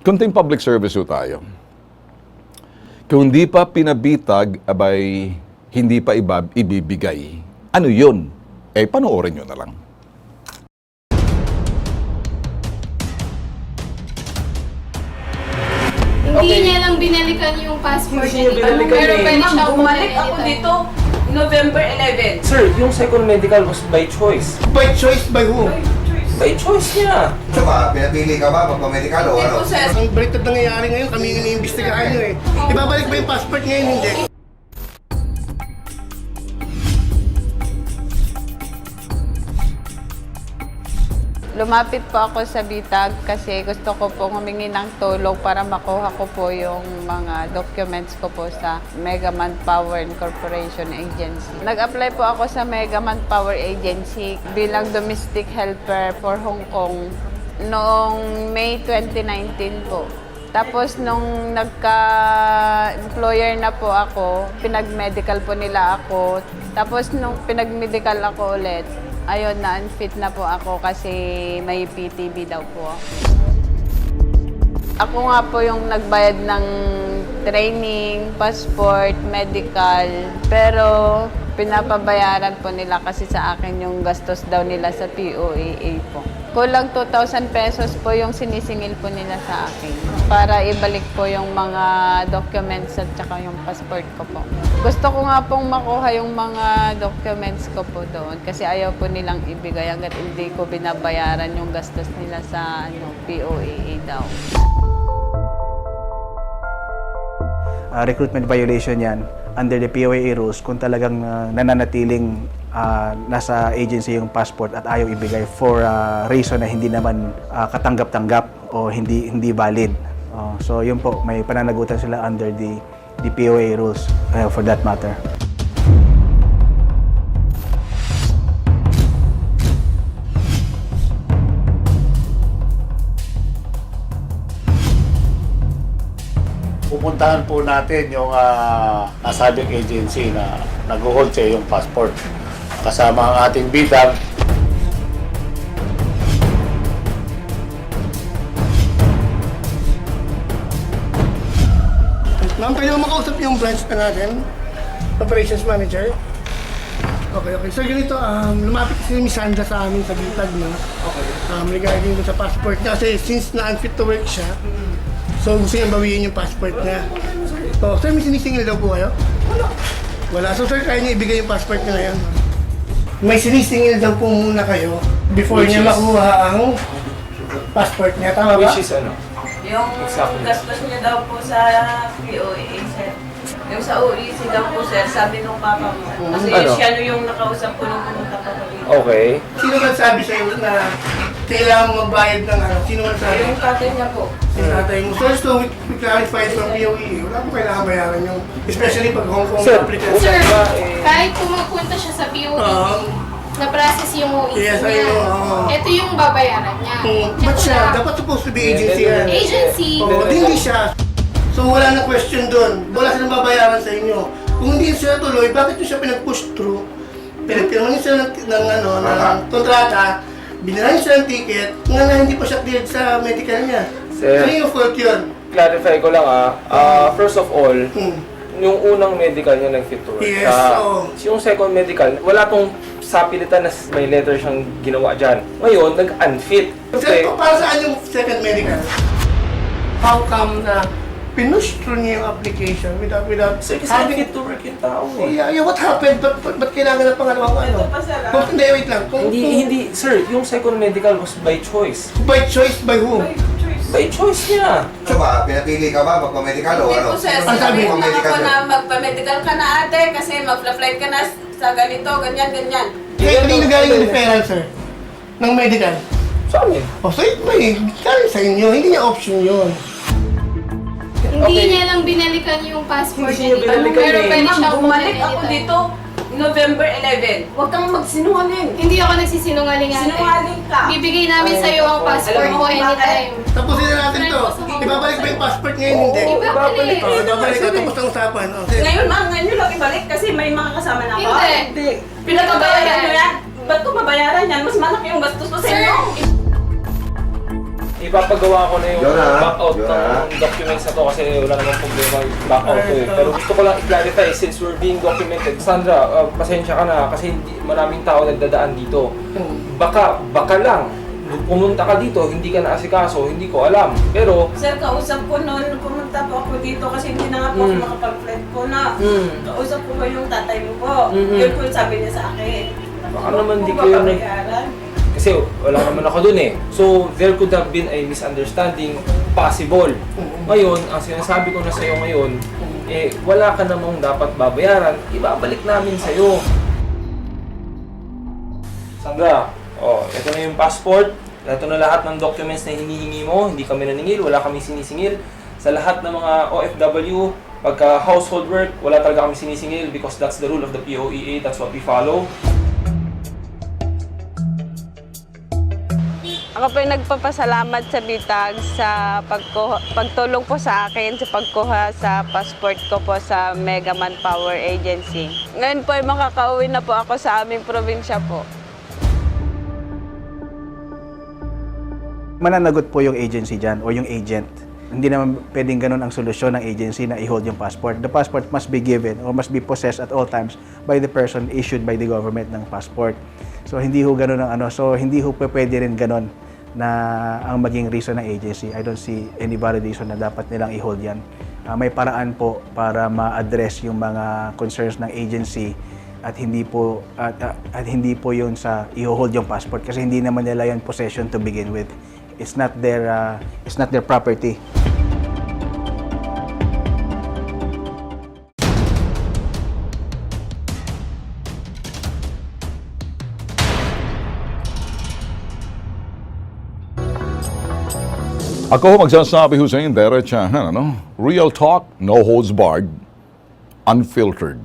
Kunting public service ho tayo. Kung hindi pa pinabitag, abay hindi pa ibibigay. Ano yun? Panoorin nyo na lang. Hindi niya lang binalikan yung passport Hindi niya niya. binalikan Pero eh. pwede siya Bumalik ako dito November 11. Sir, yung second medical was by choice. By choice, by who? By choice niya. Tsaka, pinapili ka ba magpamedikal o ano? Sir, Ang baliktad nangyayari ngayon, kami yung iniimbestigahan nyo eh. Ibabalik ba yung passport ngayon? Hindi. Lumapit po ako sa bitag kasi gusto ko po humingi ng tulong para makuha ko po yung mga documents ko po sa Mega Manpower Corporation Agency. Nag-apply po ako sa Mega Manpower Agency bilang domestic helper for Hong Kong noong May 2019 po. Tapos nung nagka-employer na po ako, pinag-medical po nila ako. Tapos nung pinag-medical ako ulit, ayun, na-unfit na po ako kasi may PTB daw po ako. Ako nga po yung nagbayad ng training, passport, medical, pero pinapabayaran po nila kasi sa akin yung gastos daw nila sa POAA po. Kulang 2,000 pesos po yung sinisingil po nila sa akin para ibalik po yung mga documents at saka yung passport ko po. Gusto ko nga pong makuha yung mga documents ko po doon kasi ayaw po nilang ibigay hanggat hindi ko binabayaran yung gastos nila sa POAA daw. Recruitment violation yan under the POAA rules kung talagang nananatiling nasa agency yung passport at ayaw ibigay for reason na hindi naman katanggap-tanggap o hindi valid. So yun po, may pananagutan sila under the POAA rules for that matter. Pupuntahan po natin yung nasabing agency na nag-hold sa yung passport. Kasama ang ating bitag. Ma'am, pwede mo makausap yung branch na natin? Operations Manager? Okay. So ganito, lumapit si Miss Sandra sa amin sa bitag, no? Okay. Regarding dun sa passport niya, kasi since na-unfit to work siya, so gusto niya bawiin yung passport niya. So, sir, may sinisingil daw po kayo? Wala. So, sir, kaya niya ibigay yung passport niya ngayon. May sinisingil daw po muna kayo before niya makuha ang passport niya. Tama ba? Which is ano? yung gastos niya daw po sa POAA, sir. Yung sa OEC daw po, sir, sabi nung papa mo. Kasi Ano? siya yung nakausap ko nung pumunta pa ko dito. Okay. Sino man sabi sa'yo na kailangan magbayad ng ano? Sino man sabi? Yung tatay niya po. Yung tatay mo. First, so we clarified from POE, wala po kailangan bayaran yung, especially pag Hong Kong Sir, applicant. Sir, kahit pumupunta siya sa POE, na-process yung OEC Yes, I niya. know. Ito yung babayaran niya. Ba't siya? Dapat supposed to be agency yan. Agency. Oo, hindi siya. So wala na question doon. Wala silang babayaran sa inyo. Kung hindi siya tuloy, bakit nyo siya pinag-push through? Pinagpirman niyo sila ng kontrata, binaran niyo siya ng ticket, nga hindi pa siya cleared sa medical niya. Sir. Ano yung fault yun? Clarify ko lang first of all, yung unang medical niya nag-fit to work. Yes, oo. Yung second medical, wala tong sapilitan na may letter siyang ginawa dyan. Ngayon, nag-unfit. Sir, para saan yung second medical? How come na pinush through niya yung application without Kasi having... fit to work yung tao Oh, yeah, what happened? Ba't kailangan ng pangalawang ano? Ito pa, sir, Kung hindi, wait lang. Hindi, sir, yung second medical was by choice. By choice, by who? By choice niya. Tsaka, pinapili ka ba magpamedikal o Hindi ano? po, sir. Ang sabi Sabi ko mo, lang medical ako ka. na magpa-medical ka na ate kasi mag-flight ka na sa ganito, ganyan. Kaya kanino galing yung referral, sir? Ng medical? Sa amin. O, so ito eh. Galing sa inyo. Hindi niya option yun. Hindi niya lang binalikan yung passport Hindi niya niya. binalikan Pero eh. pwede siya Bumalik bumalik ako dito November 11. Huwag kang magsinungaling. Hindi ako nagsisinungaling ate. Sinungaling ka. Bibigay namin sa'yo ang passport Alam mo mo, anytime. Tapusin na natin to. Ibabalik ba yung passport ngayon? Hindi. Ibabalik. O, ibabalik. O, tapos ang usapan. O, sige. Ngayon, ngayon nyo lang ibalik kasi may mga kasama na ako. Hindi. Pinagbabayaran nyo yan. Ba't ko babayaran yan? Mas malaki yung gastos ko sa Sir, inyo. ipapagawa ko na yung Yun na. back out Yun ng na. documents na to kasi wala namang problema yung back out to eh. Pero gusto ko lang i-clarify since we're being documented. Sandra, pasensya ka na kasi maraming tao nagdadaan dito. Baka lang, pumunta ka dito, hindi ka naasikaso, hindi ko alam. Pero, Sir, kausap ko noon, pumunta po ako dito kasi hindi na nga po ako makapag-flight po na. Kausap ko ba yung tatay mo po? Yun po yung sabi niya sa akin. Baka naman di po kayo babayaran. kasi wala naman ako dun eh. So, there could have been a misunderstanding possible. Ngayon, ang sinasabi ko na sa'yo ngayon, wala ka namang dapat babayaran, ibabalik namin sa'yo. Sandra, ito na yung passport, ito na lahat ng documents na hinihingi mo, hindi kami naningil, wala kami sinisingil. Sa lahat ng mga OFW, pagka household work, wala talaga kami sinisingil because that's the rule of the POEA, that's what we follow. Ako po yung nagpapasalamat sa Bitag sa pagtulong po sa akin sa pagkuha sa passport ko po sa Mega Manpower Agency. Ngayon po ay makakauwi na po ako sa aming probinsya po. Mananagot po yung agency dyan o yung agent. Hindi naman pwedeng ganun ang solusyon ng agency na i-hold yung passport. The passport must be given or must be possessed at all times by the person issued by the government ng passport. So hindi ho ganun ang so hindi ho pwede rin ganun na ang maging reason ng agency. I don't see any valid reason na dapat nilang i-hold yan. May paraan po para ma-address yung mga concerns ng agency at hindi po yun sa i-hold yung passport kasi hindi naman nila yan possession to begin with. It's not their property. Ako magsasabi ho sa inyo, diretsahan, real talk, no holds barred, unfiltered.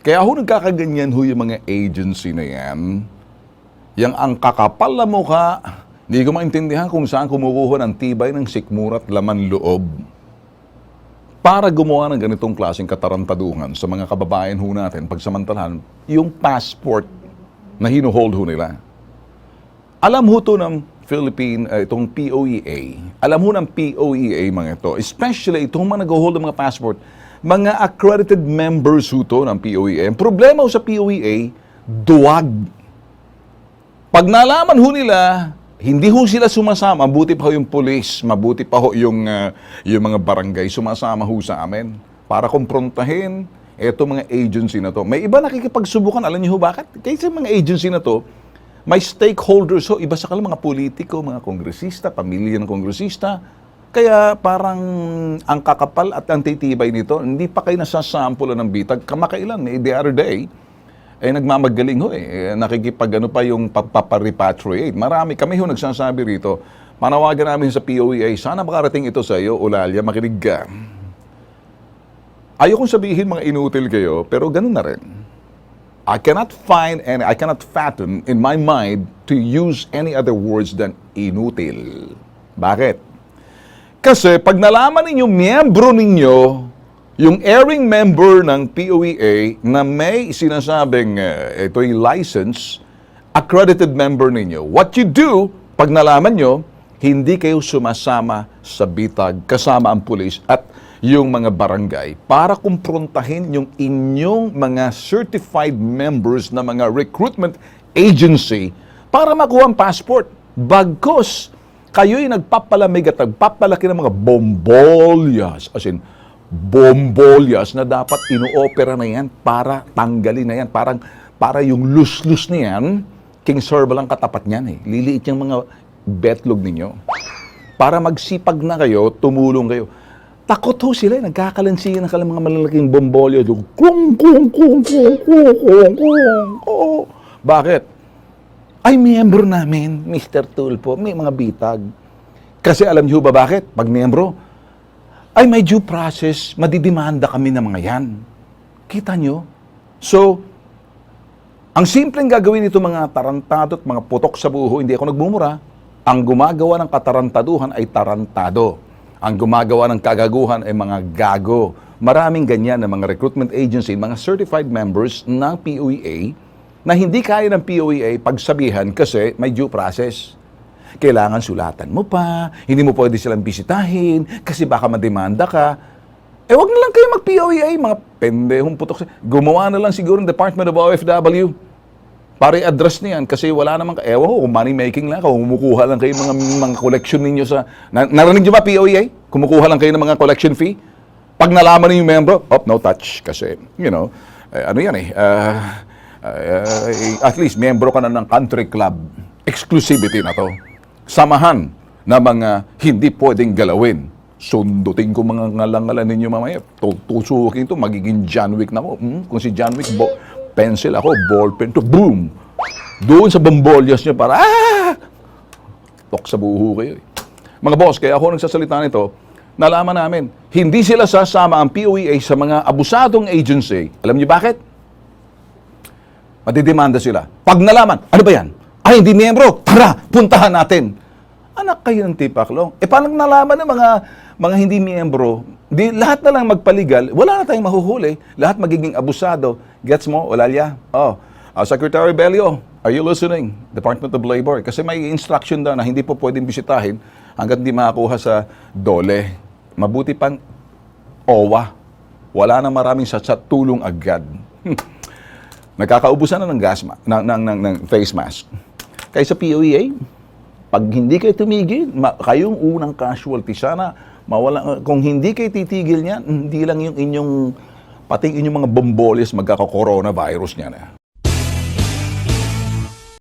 Kaya ho nagkakaganyan ho yung mga agency na yan, yung ang kakapal na mukha, hindi ko maintindihan kung saan kumukuha ng tibay ng sikmura at laman loob para gumawa ng ganitong klaseng katarantaduhan sa mga kababayan ho natin pagsamantalahan yung passport na hinuhold ho nila. Alam ho to ng itong POEA. Alam ho ng POEA mga ito, especially itong mga nag-hold ng mga passport, mga accredited members ho to ng POEA. Ang problema ho sa POEA, duwag. Pag nalaman ho nila, hindi ho sila sumasama, mabuti pa ho yung police, mabuti pa ho yung mga barangay, sumasama ho sa amin para kumprontahin itong mga agency na to. May iba nakikipagsubukan, alam niyo ho bakit? Kasi mga agency na to, may stakeholders ho, iba sa kanila mga politiko, mga kongresista, pamilya ng kongresista. Kaya parang ang kakapal at ang titibay nito, hindi pa kayo nasasampulan ng bitag. Kamakailan, the other day, nagmamagaling ho nakikipag pa yung pagpaparepatriate. Marami kami ho nagsasabi rito, manawagan namin sa POEA, sana makarating ito sa iyo, Ulalia, makinig ka. Ayokong sabihin mga inutil kayo, pero ganun na rin. I cannot find and I cannot fathom in my mind to use any other words than inutil. Bakit? Kasi pag nalaman ninyo, miyembro ninyo, yung airing member ng POEA na may sinasabing ito'y license, accredited member ninyo, what you do, pag nalaman nyo, hindi kayo sumasama sa bitag kasama ang pulis at yung mga barangay para kumprontahin yung inyong mga certified members na mga recruitment agency para makuha ang passport. Bagkos, kayo'y nagpapalamig at nagpapalaki ng mga bombolyas, as in, bombolyas na dapat ino-opera na yan para tanggalin na yan. Para yung lus-lus na yan, King Serba lang katapat niyan Liliit yung mga betlog ninyo. Para magsipag na kayo, tumulong kayo. Takot ho sila, nagkakalansiyan ng mga malalaking bombolyo. Kung. Bakit? Ay, miyembro namin, Mr. Tulpo, may mga bitag. Kasi alam niyo ba bakit? Pag miyembro, ay may due process, madidimanda kami ng mga yan. Kita nyo? So, ang simpleng gagawin nito mga tarantado at mga putok sa buho, hindi ako nagmumura. Ang gumagawa ng katarantaduhan ay tarantado. Ang gumagawa ng kagaguhan ay mga gago. Maraming ganyan na mga recruitment agency, mga certified members ng POEA na hindi kaya ng POEA pagsabihan kasi may due process. Kailangan sulatan mo pa, hindi mo pwede silang bisitahin, kasi baka mademanda ka. Wag na lang kayo mag-POEA, mga pendehong putok. Gumawa na lang siguro ng Department of OFW para i-address niyan kasi wala namang, ewan ko, kung money making lang, kung kumukuha lang kayo mga collection ninyo sa, narinig nyo ba POEA? Kumukuha lang kayo ng mga collection fee? Pag nalaman niyo yung membro, no touch. Kasi, ano yan at least, membro ka na ng country club. Exclusivity na to. Samahan na mga hindi pwedeng galawin. Sundutin ko mga ngalang-ngalan ninyo mamaya. Tusukin to, magiging John Wick na ako. Kung si John Wick, pencil ako, ballpen to, boom! Doon sa bambolyas niya para, tok sa buho kayo. Mga boss, kaya ako nagsasalita nito, nalaman namin, hindi sila sasama ang POEA sa mga abusadong agency. Alam niyo bakit? Madidemanda sila. Pag nalaman, ano ba yan? Ay, hindi miyembro. Tara, puntahan natin. Anak kayo ng tipaklong. Paano nalaman ng mga hindi miyembro? Di, lahat na lang magpaligal, wala na tayong mahuhuli. Lahat magiging abusado. Gets mo, Olalia? Secretary Belio, are you listening? Department of Labor. Kasi may instruction daw na hindi po pwedeng bisitahin hanggat hindi makakuha sa DOLE. Mabuti pang OWA. Wala na maraming sa tulong agad. Nagkakaubusan na ng ng face mask. Kaya sa POEA, pag hindi kayo tumigil, kayong unang casualty. Sana mawala. Kung hindi kayo titigil niyan, hindi lang yung inyong, pati inyong mga bombolis magkaka-coronavirus niyan.